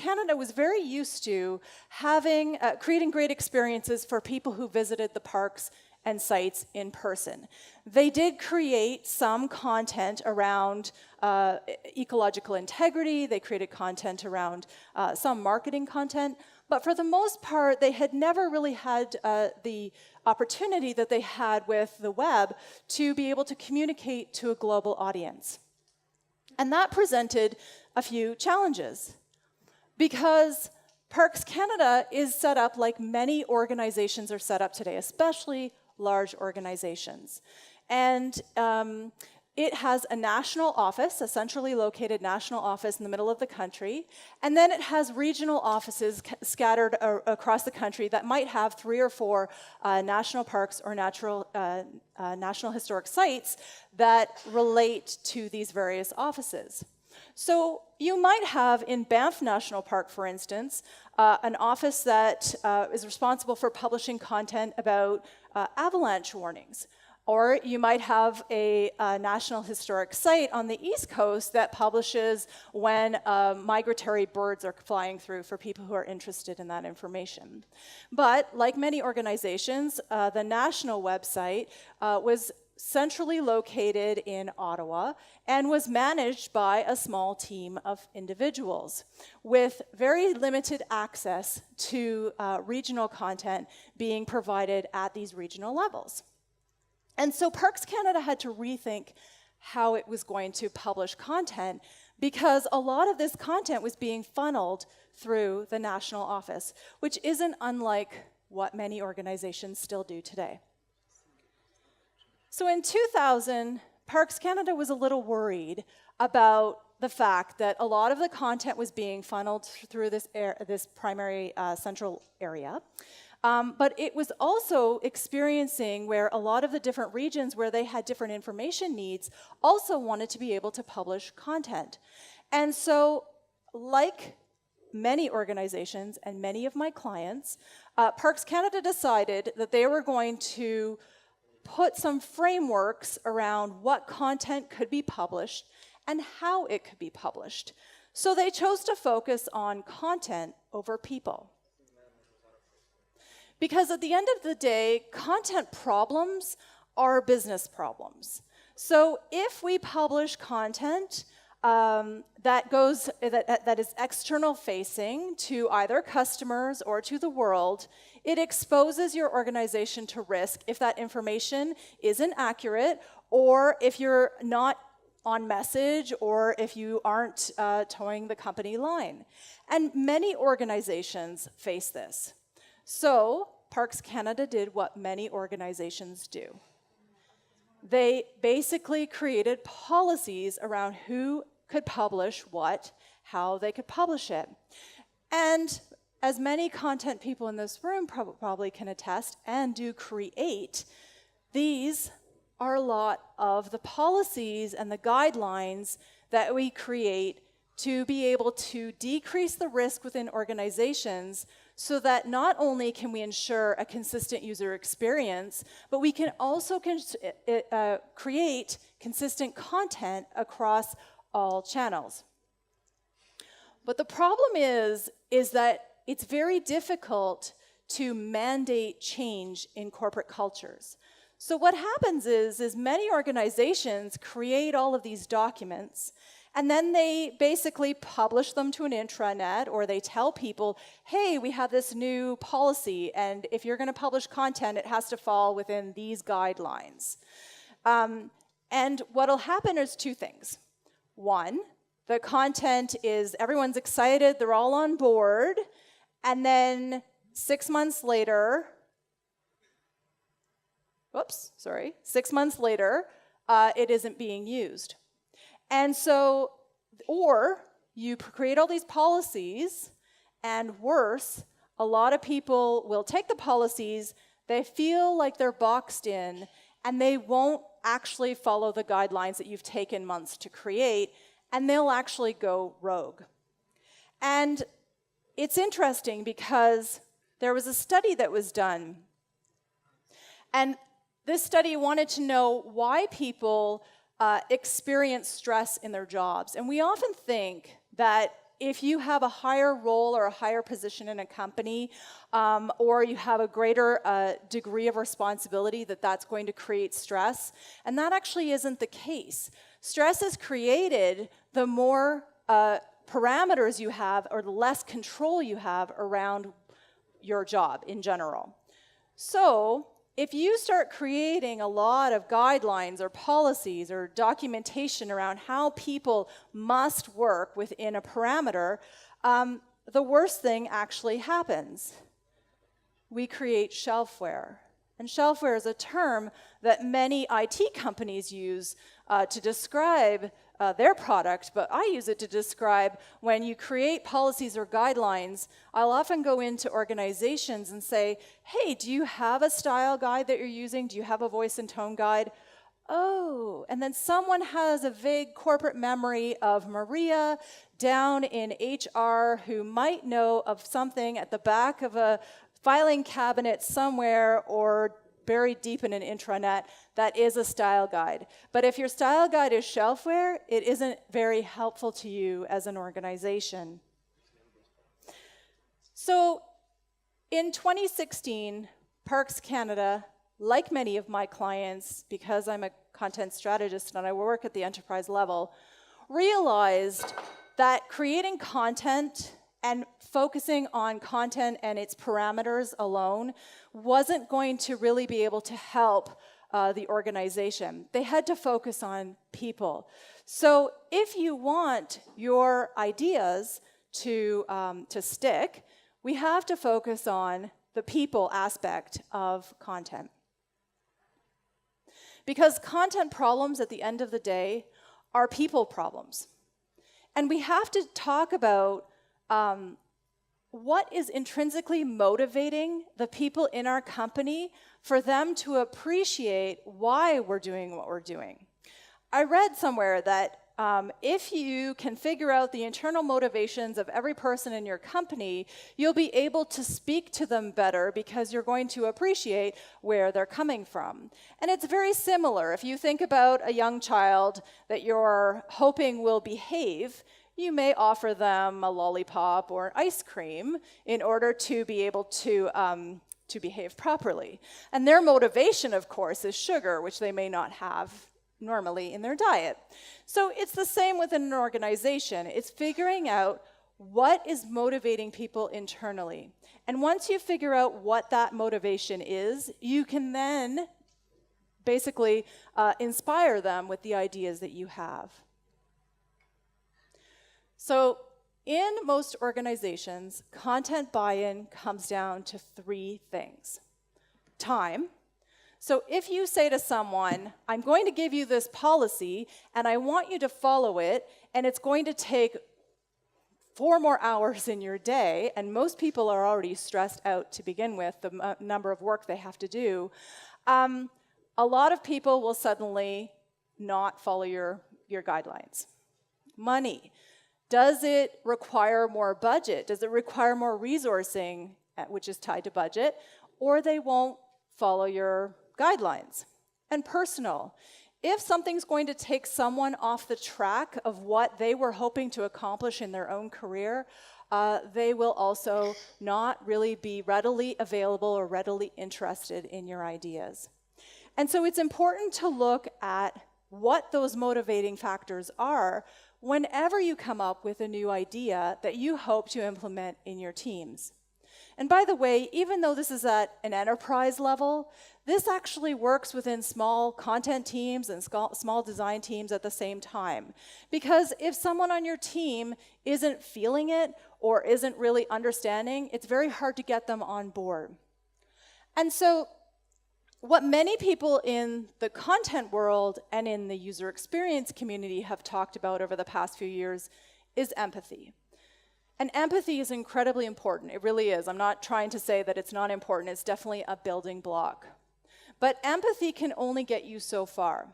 Canada was very used to having, creating great experiences for people who visited the parks and sites in person. They did create some content around ecological integrity, they created content around some marketing content, but for the most part, they had never really had the opportunity that they had with the web to be able to communicate to a global audience. And that presented a few challenges, because Parks Canada is set up like many organizations are set up today, especially large organizations. And it has a national office, a centrally located national office in the middle of the country, and then it has regional offices scattered across the country that might have 3 or 4 national parks or national historic sites that relate to these various offices. So you might have in Banff National Park, for instance, an office that is responsible for publishing content about avalanche warnings. Or you might have a National Historic Site on the East Coast that publishes when migratory birds are flying through for people who are interested in that information. But like many organizations, the national website was centrally located in Ottawa and was managed by a small team of individuals with very limited access to regional content being provided at these regional levels. And so Parks Canada had to rethink how it was going to publish content, because a lot of this content was being funneled through the national office, which isn't unlike what many organizations still do today. So in 2000, Parks Canada was a little worried about the fact that a lot of the content was being funneled through this primary central area. But it was also experiencing where a lot of the different regions where they had different information needs also wanted to be able to publish content. And so, like many organizations and many of my clients, Parks Canada decided that they were going to put some frameworks around what content could be published and how it could be published. So they chose to focus on content over people. Because at the end of the day, content problems are business problems. So if we publish content that is external facing to either customers or to the world, it exposes your organization to risk if that information isn't accurate, or if you're not on message, or if you aren't towing the company line. And many organizations face this. So Parks Canada did what many organizations do. They basically created policies around who could publish what, how they could publish it. And as many content people in this room probably can attest and do create, these are a lot of the policies and the guidelines that we create to be able to decrease the risk within organizations, so that not only can we ensure a consistent user experience, but we can also create consistent content across all channels. But the problem is that it's very difficult to mandate change in corporate cultures. So what happens is many organizations create all of these documents, and then they basically publish them to an intranet, or they tell people, hey, we have this new policy, and if you're going to publish content, it has to fall within these guidelines. And what will happen is 2 things. One, the content is, everyone's excited, they're all on board, and then 6 months later, 6 months later, it isn't being used. And so, or you create all these policies, and worse, a lot of people will take the policies, they feel like they're boxed in, and they won't actually follow the guidelines that you've taken months to create, and they'll actually go rogue. And it's interesting because there was a study that was done, and this study wanted to know why people experience stress in their jobs. And we often think that if you have a higher role or a higher position in a company, or you have a greater degree of responsibility, that's going to create stress. And that actually isn't the case. Stress is created the more parameters you have or the less control you have around your job in general. So if you start creating a lot of guidelines or policies or documentation around how people must work within a parameter, the worst thing actually happens. We create shelfware. And shelfware is a term that many IT companies use to describe their product, but I use it to describe when you create policies or guidelines. I'll often go into organizations and say, hey, do you have a style guide that you're using? Do you have a voice and tone guide? Oh, and then someone has a vague corporate memory of Maria down in HR who might know of something at the back of a filing cabinet somewhere or buried deep in an intranet that is a style guide. But if your style guide is shelfware, it isn't very helpful to you as an organization. So in 2016, Parks Canada, like many of my clients, because I'm a content strategist and I work at the enterprise level, realized that creating content and focusing on content and its parameters alone wasn't going to really be able to help the organization. They had to focus on people. So if you want your ideas to stick, we have to focus on the people aspect of content. Because content problems at the end of the day are people problems. And we have to talk about what is intrinsically motivating the people in our company for them to appreciate why we're doing what we're doing. I read somewhere that if you can figure out the internal motivations of every person in your company, you'll be able to speak to them better because you're going to appreciate where they're coming from. And it's very similar. If you think about a young child that you're hoping will behave, you may offer them a lollipop or ice cream in order to be able to behave properly. And their motivation, of course, is sugar, which they may not have normally in their diet. So it's the same within an organization. It's figuring out what is motivating people internally. And once you figure out what that motivation is, you can then basically inspire them with the ideas that you have. So in most organizations, content buy-in comes down to three things. Time. So if you say to someone, I'm going to give you this policy and I want you to follow it, and it's going to take 4 more hours in your day, and most people are already stressed out to begin with, the number of work they have to do, a lot of people will suddenly not follow your guidelines. Money. Does it require more budget? Does it require more resourcing, which is tied to budget? Or they won't follow your guidelines. And personal. If something's going to take someone off the track of what they were hoping to accomplish in their own career, they will also not really be readily available or readily interested in your ideas. And so it's important to look at what those motivating factors are whenever you come up with a new idea that you hope to implement in your teams. And by the way, even though this is at an enterprise level, this actually works within small content teams and small design teams at the same time. Because if someone on your team isn't feeling it or isn't really understanding, it's very hard to get them on board. And so what many people in the content world and in the user experience community have talked about over the past few years is empathy. And empathy is incredibly important. It really is. I'm not trying to say that it's not important. It's definitely a building block. But empathy can only get you so far.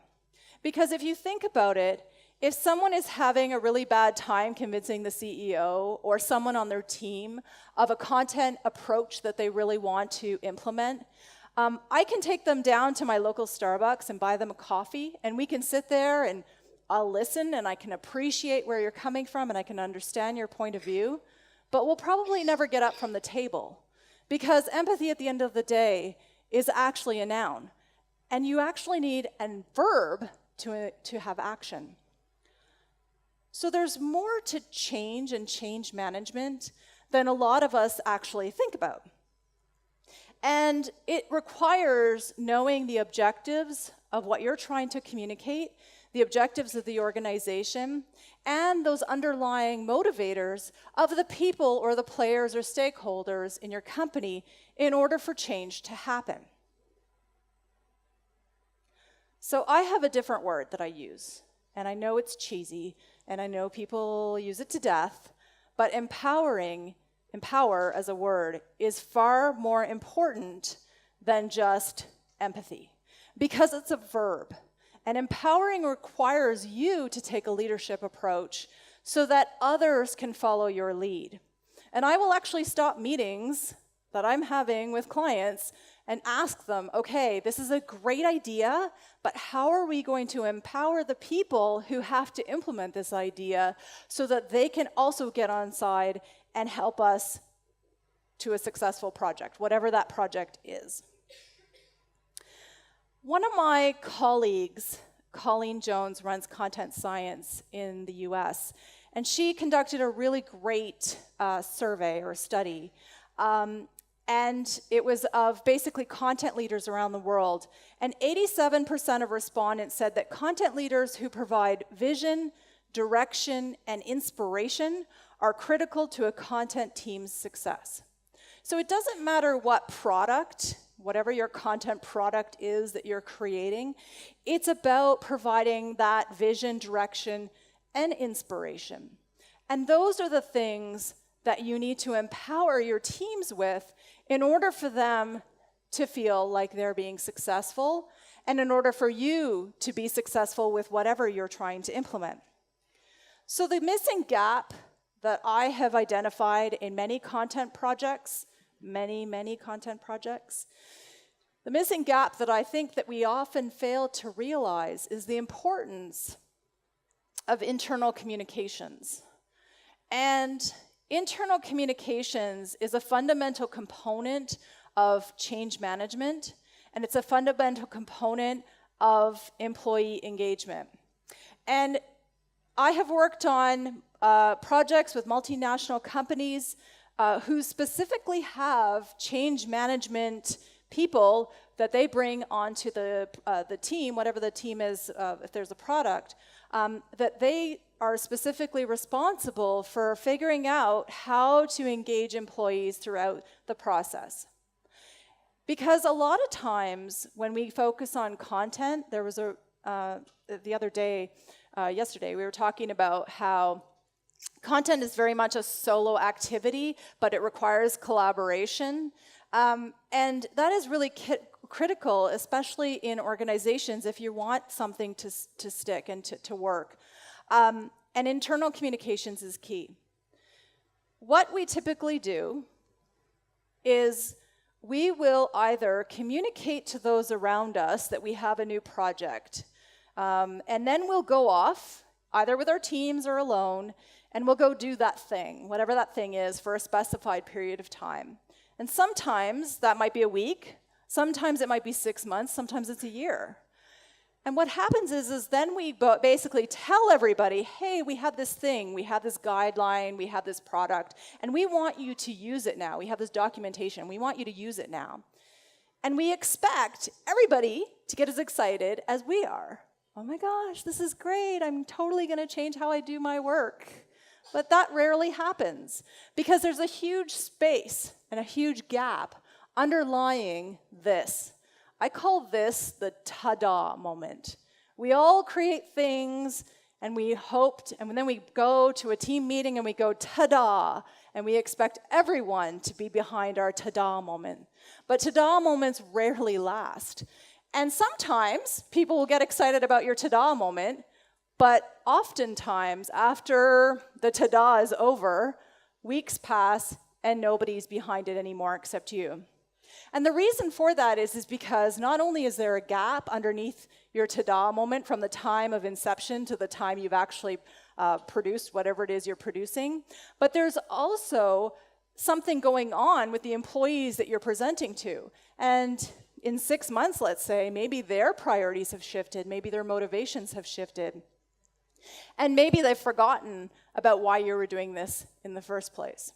Because if you think about it, if someone is having a really bad time convincing the CEO or someone on their team of a content approach that they really want to implement, I can take them down to my local Starbucks and buy them a coffee, and we can sit there and I'll listen and I can appreciate where you're coming from and I can understand your point of view, but we'll probably never get up from the table because empathy at the end of the day is actually a noun. And you actually need a verb to have action. So there's more to change and change management than a lot of us actually think about. And it requires knowing the objectives of what you're trying to communicate, the objectives of the organization, and those underlying motivators of the people or the players or stakeholders in your company in order for change to happen. So I have a different word that I use, and I know it's cheesy, and I know people use it to death, but empower as a word is far more important than just empathy, because it's a verb. And empowering requires you to take a leadership approach so that others can follow your lead. And I will actually stop meetings that I'm having with clients and ask them, okay, this is a great idea, but how are we going to empower the people who have to implement this idea so that they can also get on side and help us to a successful project, whatever that project is. One of my colleagues, Colleen Jones, runs content science in the US, and she conducted a really great survey or study. And it was of basically content leaders around the world. And 87% of respondents said that content leaders who provide vision, direction, and inspiration are critical to a content team's success. So it doesn't matter what product, whatever your content product is that you're creating, it's about providing that vision, direction, and inspiration. And those are the things that you need to empower your teams with in order for them to feel like they're being successful and in order for you to be successful with whatever you're trying to implement. So the missing gap that I have identified in many content projects, many content projects, the missing gap that I think that we often fail to realize is the importance of internal communications. And internal communications is a fundamental component of change management, and it's a fundamental component of employee engagement. And I have worked on projects with multinational companies who specifically have change management people that they bring onto the team, whatever the team is, if there's a product, that they are specifically responsible for figuring out how to engage employees throughout the process. Because a lot of times when we focus on content, there was the other day, yesterday, we were talking about how content is very much a solo activity, but it requires collaboration. And that is really critical, especially in organizations, if you want something to stick and to work. And internal communications is key. What we typically do is we will either communicate to those around us that we have a new project, and then we'll go off, either with our teams or alone, and we'll go do that thing, whatever that thing is, for a specified period of time. And sometimes that might be a week, sometimes it might be 6 months, sometimes it's a year. And what happens is then we basically tell everybody, hey, we have this thing, we have this guideline, we have this product, and we want you to use it now. We have this documentation, we want you to use it now. And we expect everybody to get as excited as we are. Oh my gosh, this is great, I'm totally gonna change how I do my work. But that rarely happens because there's a huge space and a huge gap underlying this. I call this the ta-da moment. We all create things and we hoped, and then we go to a team meeting and we go ta-da, and we expect everyone to be behind our ta-da moment. But ta-da moments rarely last. And sometimes people will get excited about your ta-da moment, but oftentimes after the ta-da is over, weeks pass and nobody's behind it anymore except you. And the reason for that is because not only is there a gap underneath your ta-da moment from the time of inception to the time you've actually produced whatever it is you're producing, but there's also something going on with the employees that you're presenting to. And in 6 months, let's say, maybe their priorities have shifted, maybe their motivations have shifted, and maybe they've forgotten about why you were doing this in the first place.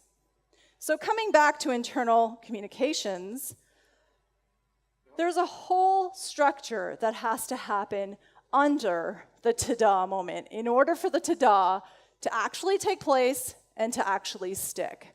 So coming back to internal communications, there's a whole structure that has to happen under the ta-da moment in order for the ta-da to actually take place and to actually stick.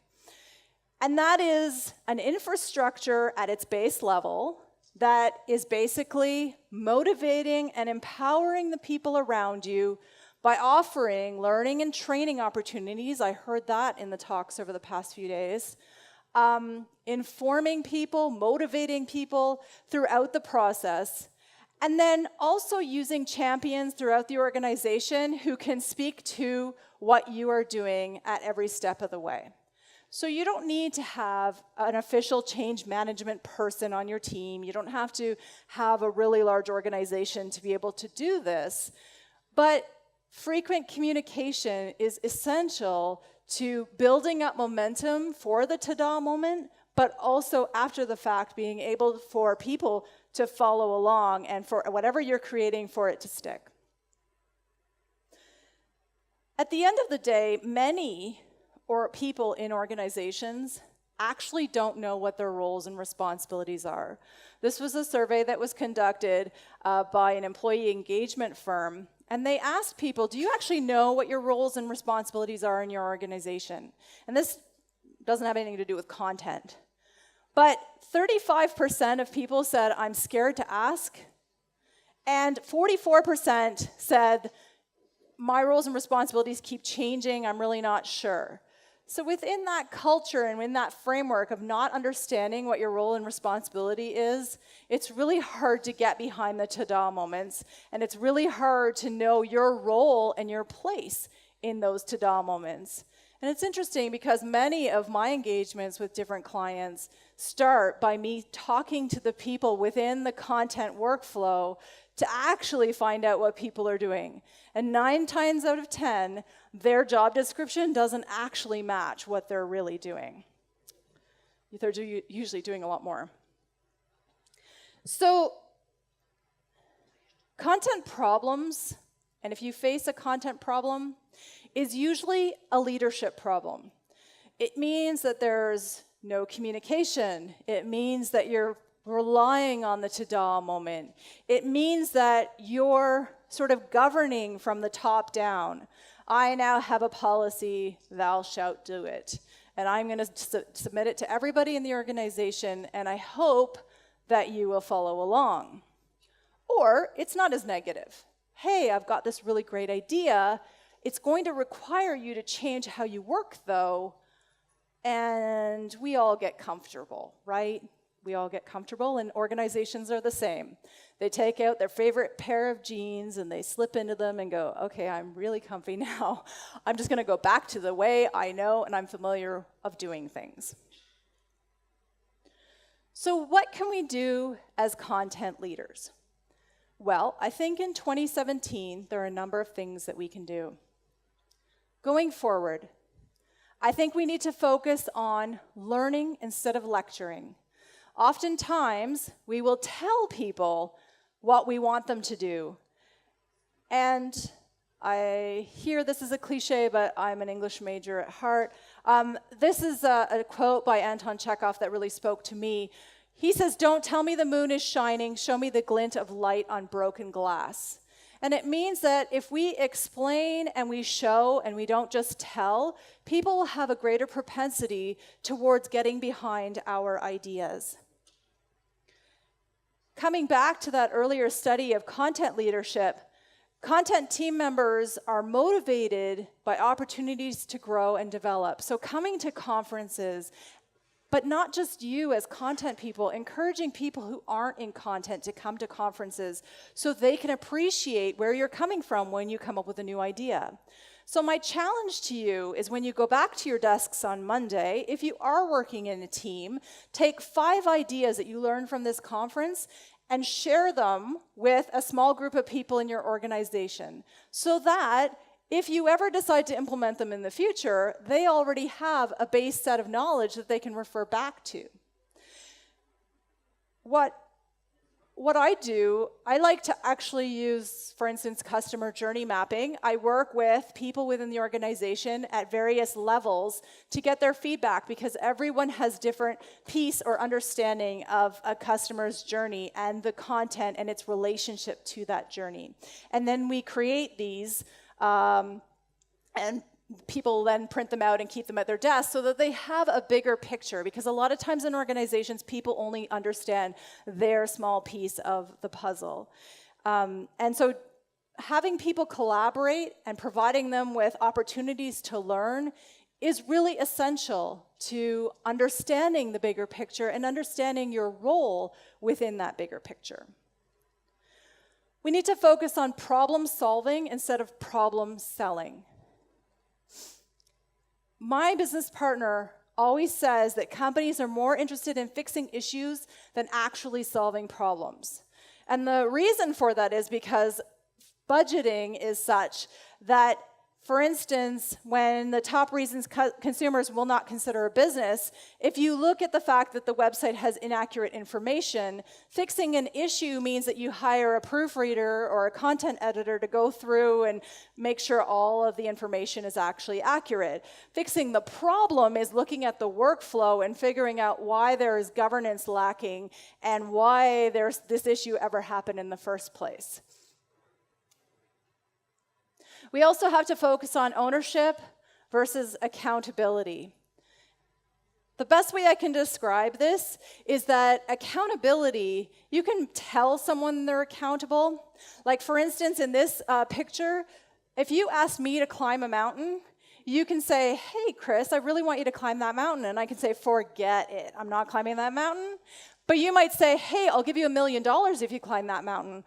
And that is an infrastructure at its base level that is basically motivating and empowering the people around you by offering learning and training opportunities. I heard that in the talks over the past few days. Informing people, motivating people throughout the process, and then also using champions throughout the organization who can speak to what you are doing at every step of the way. So you don't need to have an official change management person on your team. You don't have to have a really large organization to be able to do this. But frequent communication is essential to building up momentum for the ta-da moment, but also after the fact being able for people to follow along and for whatever you're creating for it to stick. At the end of the day, many people in organizations actually don't know what their roles and responsibilities are. This was a survey that was conducted by an employee engagement firm, and they asked people, do you actually know what your roles and responsibilities are in your organization? And this doesn't have anything to do with content. But 35% of people said, I'm scared to ask, and 44% said, my roles and responsibilities keep changing, I'm really not sure. So within that culture and in that framework of not understanding what your role and responsibility is, it's really hard to get behind the ta-da moments, and it's really hard to know your role and your place in those ta-da moments. And it's interesting because many of my engagements with different clients start by me talking to the people within the content workflow to actually find out what people are doing. And 9 times out of 10, their job description doesn't actually match what they're really doing. They're usually doing a lot more. So, content problems, and if you face a content problem, is usually a leadership problem. It means that there's no communication. It means that you're relying on the ta-da moment. It means that you're sort of governing from the top down. I now have a policy, thou shalt do it. And I'm going to submit it to everybody in the organization, and I hope that you will follow along. Or it's not as negative. Hey, I've got this really great idea. It's going to require you to change how you work, though, and we all get comfortable, right? We all get comfortable, and organizations are the same. They take out their favorite pair of jeans and they slip into them and go, okay, I'm really comfy now. I'm just going to go back to the way I know and I'm familiar of doing things. So what can we do as content leaders? Well, I think in 2017, there are a number of things that we can do. Going forward, I think we need to focus on learning instead of lecturing. Oftentimes, we will tell people what we want them to do. And I hear this is a cliche, but I'm an English major at heart. This is a quote by Anton Chekhov that really spoke to me. He says, "Don't tell me the moon is shining, show me the glint of light on broken glass." And it means that if we explain and we show and we don't just tell, people will have a greater propensity towards getting behind our ideas. Coming back to that earlier study of content leadership, content team members are motivated by opportunities to grow and develop. So coming to conferences, but not just you as content people, encouraging people who aren't in content to come to conferences so they can appreciate where you're coming from when you come up with a new idea. So my challenge to you is when you go back to your desks on Monday, if you are working in a team, take 5 ideas that you learned from this conference and share them with a small group of people in your organization so that if you ever decide to implement them in the future, they already have a base set of knowledge that they can refer back to. What I do, I like to actually use, for instance, customer journey mapping. I work with people within the organization at various levels to get their feedback because everyone has different piece or understanding of a customer's journey and the content and its relationship to that journey. And then we create these and people then print them out and keep them at their desk so that they have a bigger picture, because a lot of times in organizations, people only understand their small piece of the puzzle. And so having people collaborate and providing them with opportunities to learn is really essential to understanding the bigger picture and understanding your role within that bigger picture. We need to focus on problem solving instead of problem selling. My business partner always says that companies are more interested in fixing issues than actually solving problems. And the reason for that is because budgeting is such that, for instance, when the top reasons consumers will not consider a business, if you look at the fact that the website has inaccurate information, fixing an issue means that you hire a proofreader or a content editor to go through and make sure all of the information is actually accurate. Fixing the problem is looking at the workflow and figuring out why there is governance lacking and why this issue ever happened in the first place. We also have to focus on ownership versus accountability. The best way I can describe this is that accountability, you can tell someone they're accountable. Like, for instance, in this picture, if you asked me to climb a mountain, you can say, hey, Chris, I really want you to climb that mountain. And I can say, forget it, I'm not climbing that mountain. But you might say, hey, I'll give you $1 million if you climb that mountain.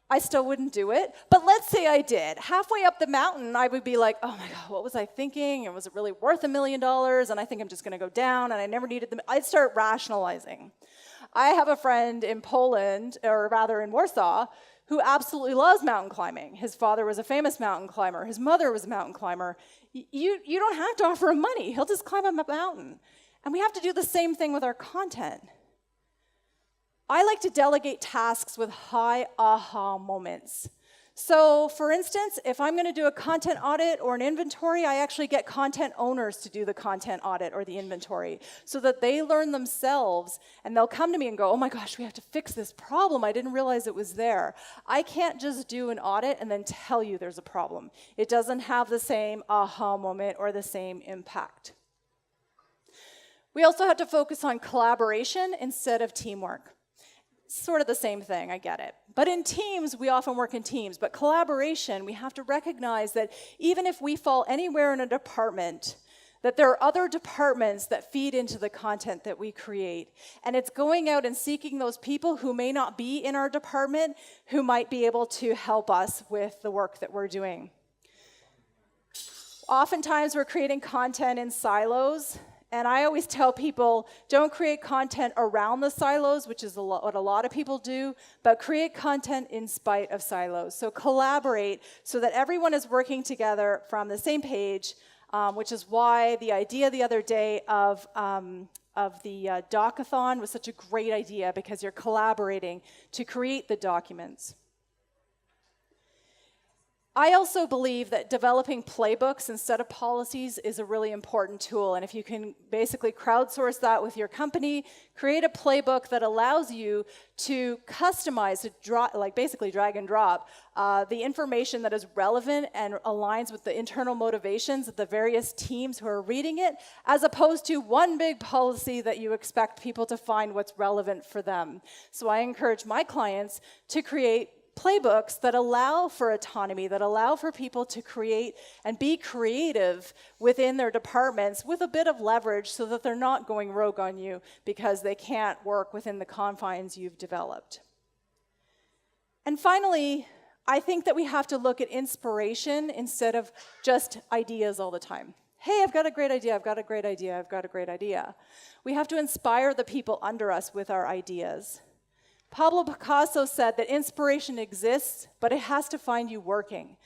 I still wouldn't do it. But let's say I did. Halfway up the mountain, I would be like, oh my God, what was I thinking? And was it really worth $1 million? And I think I'm just going to go down, and I never needed them. I'd start rationalizing. I have a friend in Poland, or rather in Warsaw, who absolutely loves mountain climbing. His father was a famous mountain climber. His mother was a mountain climber. You don't have to offer him money. He'll just climb up a mountain. And we have to do the same thing with our content. I like to delegate tasks with high aha moments. So, for instance, if I'm going to do a content audit or an inventory, I actually get content owners to do the content audit or the inventory so that they learn themselves and they'll come to me and go, oh my gosh, we have to fix this problem. I didn't realize it was there. I can't just do an audit and then tell you there's a problem. It doesn't have the same aha moment or the same impact. We also have to focus on collaboration instead of teamwork. Sort of the same thing, I get it. But in teams, we often work in teams. But collaboration, we have to recognize that even if we fall anywhere in a department, that there are other departments that feed into the content that we create. And it's going out and seeking those people who may not be in our department, who might be able to help us with the work that we're doing. Oftentimes, we're creating content in silos. And I always tell people, don't create content around the silos, which is what a lot of people do, but create content in spite of silos. So collaborate so that everyone is working together from the same page, which is why the idea the other day of the doc-a-thon was such a great idea, because you're collaborating to create the documents. I also believe that developing playbooks instead of policies is a really important tool. And if you can basically crowdsource that with your company, create a playbook that allows you to customize, basically drag and drop, the information that is relevant and aligns with the internal motivations of the various teams who are reading it, as opposed to one big policy that you expect people to find what's relevant for them. So I encourage my clients to create playbooks that allow for autonomy, that allow for people to create and be creative within their departments with a bit of leverage so that they're not going rogue on you because they can't work within the confines you've developed. And finally, I think that we have to look at inspiration instead of just ideas all the time. Hey, I've got a great idea, I've got a great idea, I've got a great idea. We have to inspire the people under us with our ideas. Pablo Picasso said that inspiration exists, but it has to find you working.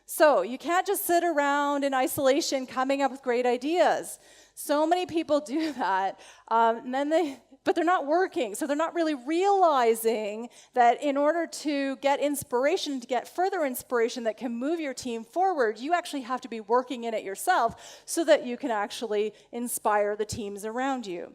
So you can't just sit around in isolation coming up with great ideas. So many people do that, but they're not working. So they're not really realizing that in order to get inspiration, to get further inspiration that can move your team forward, you actually have to be working in it yourself so that you can actually inspire the teams around you.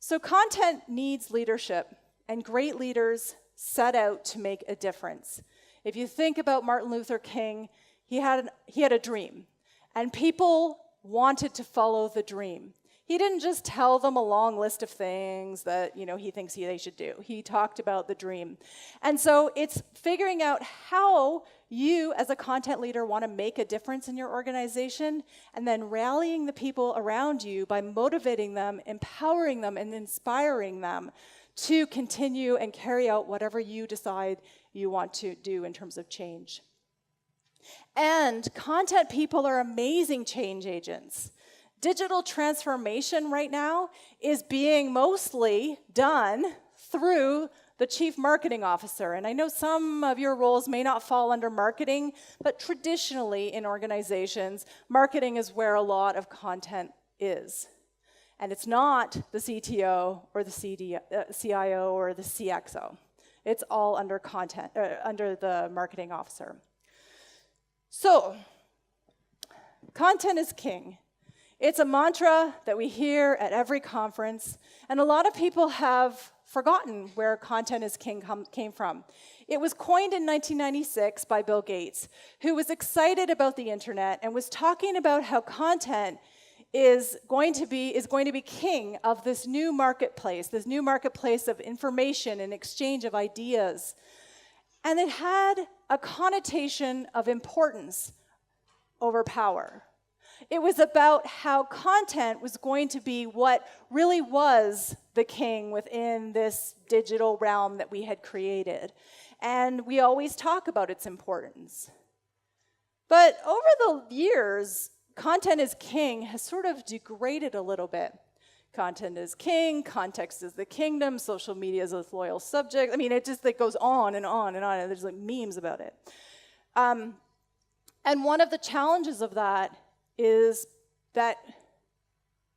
So content needs leadership, and great leaders set out to make a difference. If you think about Martin Luther King, he had a dream, and people wanted to follow the dream. He didn't just tell them a long list of things that he thinks they should do. He talked about the dream. And so it's figuring out how you as a content leader want to make a difference in your organization, and then rallying the people around you by motivating them, empowering them, and inspiring them to continue and carry out whatever you decide you want to do in terms of change. And content people are amazing change agents. Digital transformation right now is being mostly done through the chief marketing officer. And I know some of your roles may not fall under marketing, but traditionally in organizations, marketing is where a lot of content is. And it's not the CTO or the CIO or the CXO. It's all under under the marketing officer. So, content is king. It's a mantra that we hear at every conference, and a lot of people have forgotten where content is king came from. It was coined in 1996 by Bill Gates, who was excited about the internet and was talking about how content is going to be king of this new marketplace of information and exchange of ideas. And it had a connotation of importance over power. It was about how content was going to be what really was the king within this digital realm that we had created. And we always talk about its importance. But over the years, content is king has sort of degraded a little bit. Content is king, context is the kingdom, social media is a loyal subject. I mean, it just goes on and on and on, and there's memes about it. And one of the challenges of that is that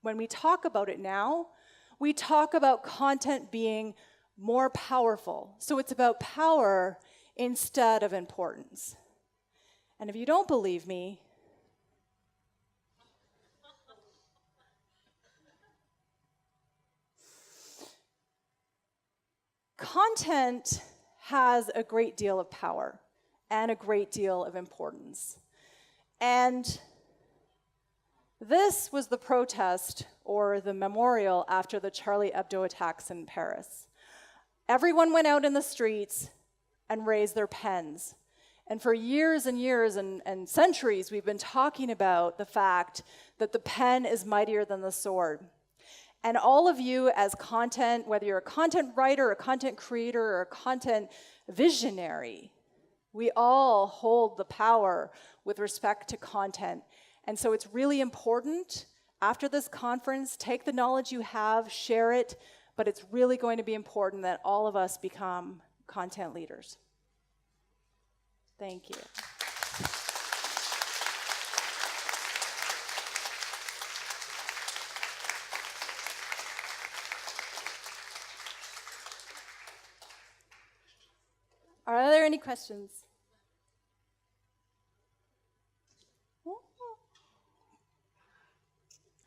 when we talk about it now, we talk about content being more powerful. So it's about power instead of importance. And if you don't believe me, content has a great deal of power and a great deal of importance. And this was the protest or the memorial after the Charlie Hebdo attacks in Paris. Everyone went out in the streets and raised their pens. And for years and years and centuries, we've been talking about the fact that the pen is mightier than the sword. And all of you as content, whether you're a content writer, a content creator, or a content visionary, we all hold the power with respect to content. And so it's really important, after this conference, take the knowledge you have, share it, but it's really going to be important that all of us become content leaders. Thank you. Are there any questions?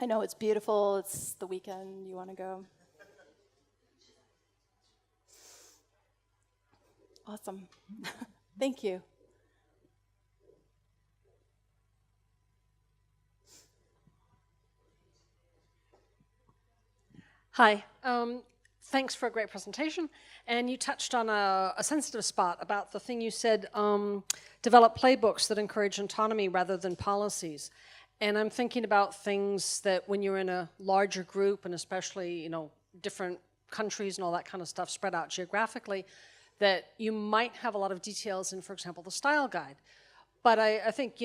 I know it's beautiful, it's the weekend, you want to go. Awesome. Thank you. Hi. Thanks for a great presentation. And you touched on a sensitive spot about the thing you said, develop playbooks that encourage autonomy rather than policies. And I'm thinking about things that when you're in a larger group, and especially, different countries and all that kind of stuff spread out geographically, that you might have a lot of details in, for example, the style guide. But I think,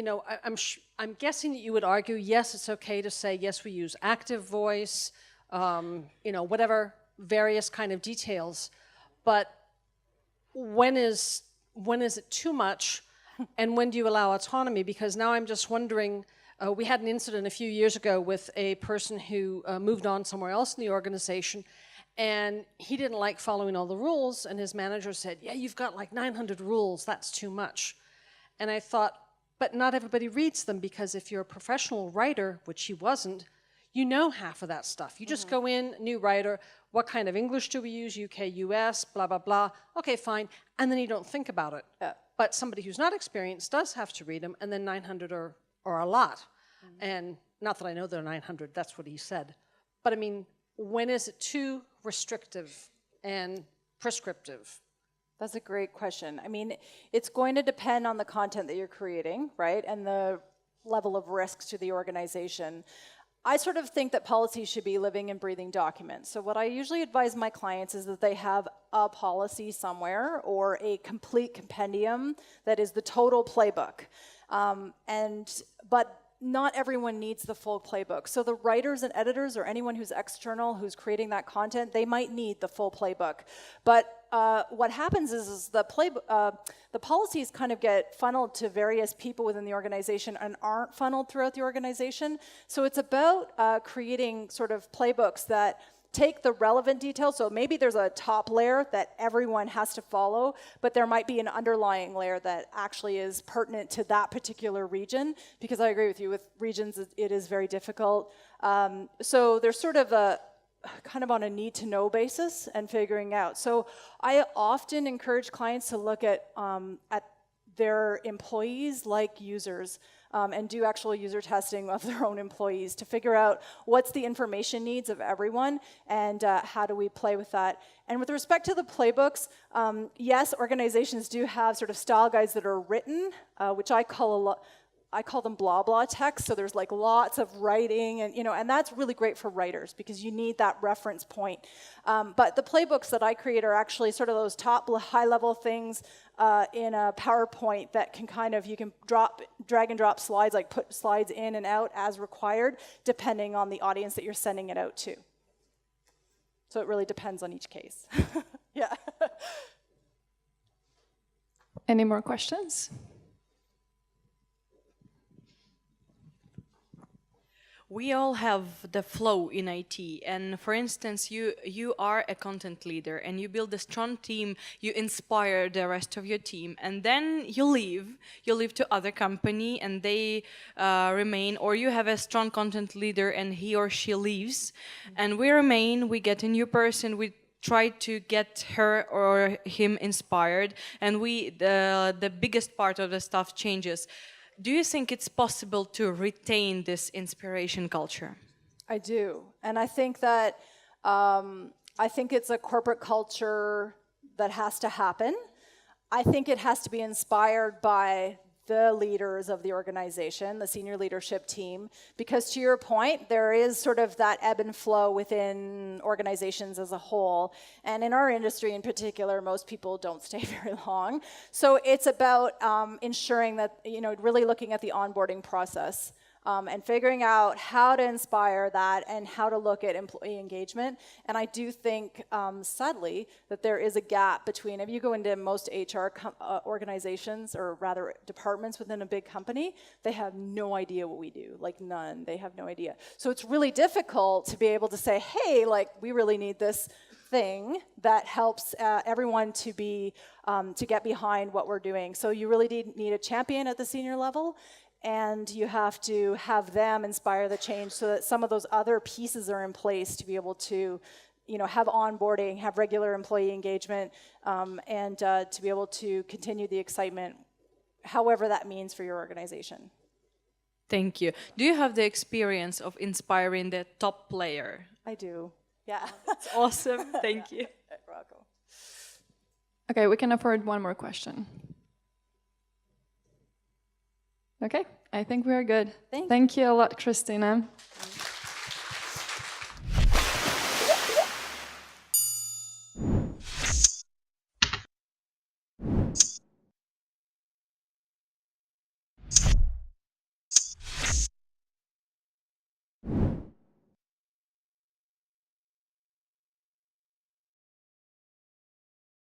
I'm guessing that you would argue, yes, it's okay to say, yes, we use active voice, whatever, various kind of details. But when is it too much, and when do you allow autonomy? Because now I'm just wondering, we had an incident a few years ago with a person who moved on somewhere else in the organization, and he didn't like following all the rules, and his manager said, yeah, you've got like 900 rules, that's too much. And I thought, but not everybody reads them, because if you're a professional writer, which he wasn't, you know half of that stuff. You just go in, new writer, what kind of English do we use, UK, US, blah, blah, blah. Okay, fine. And then you don't think about it. Yeah. But somebody who's not experienced does have to read them, and then 900 are a lot. And not that I know there are 900, that's what he said. But I mean, when is it too restrictive and prescriptive? That's a great question. I mean, it's going to depend on the content that you're creating, right? And the level of risks to the organization. I sort of think that policies should be living and breathing documents. So what I usually advise my clients is that they have a policy somewhere or a complete compendium that is the total playbook. But not everyone needs the full playbook. So the writers and editors or anyone who's external who's creating that content, they might need the full playbook. But what happens is the policies kind of get funneled to various people within the organization and aren't funneled throughout the organization. So it's about creating sort of playbooks that take the relevant details. So maybe there's a top layer that everyone has to follow, but there might be an underlying layer that actually is pertinent to that particular region, because I agree with you, with regions it is very difficult. So there's sort of a kind of on a need to know basis and figuring out. So I often encourage clients to look at their employees like users. And do actual user testing of their own employees to figure out what's the information needs of everyone and how do we play with that. And with respect to the playbooks, yes, organizations do have sort of style guides that are written, which I call them blah blah text. So there's like lots of writing, and and that's really great for writers because you need that reference point. But the playbooks that I create are actually sort of those top high level things in a PowerPoint that can kind of, you can drag and drop slides, like put slides in and out as required, depending on the audience that you're sending it out to. So it really depends on each case. Yeah. Any more questions? We all have the flow in IT, and for instance, you are a content leader and you build a strong team, you inspire the rest of your team, and then you leave to other company and they remain, or you have a strong content leader and he or she leaves, and we remain, we get a new person, we try to get her or him inspired, and the biggest part of the stuff changes. Do you think it's possible to retain this inspiration culture? I do, and I think that it's a corporate culture that has to happen. I think it has to be inspired by the leaders of the organization, the senior leadership team, because to your point, there is sort of that ebb and flow within organizations as a whole. And in our industry in particular, most people don't stay very long. So it's about ensuring that, really looking at the onboarding process. And figuring out how to inspire that and how to look at employee engagement. And I do think, sadly, that there is a gap between, if you go into most HR organizations, or rather departments within a big company, they have no idea what we do, like none, they have no idea. So it's really difficult to be able to say, hey, like, we really need this thing that helps everyone to get behind what we're doing. So you really need a champion at the senior level, and you have to have them inspire the change so that some of those other pieces are in place to be able to, have onboarding, have regular employee engagement, and to be able to continue the excitement, however that means for your organization. Thank you. Do you have the experience of inspiring the top player? I do, yeah. That's awesome. Thank you. You're welcome. Okay, we can afford one more question. Okay, I think we are good. Thank you a lot, Christina. you.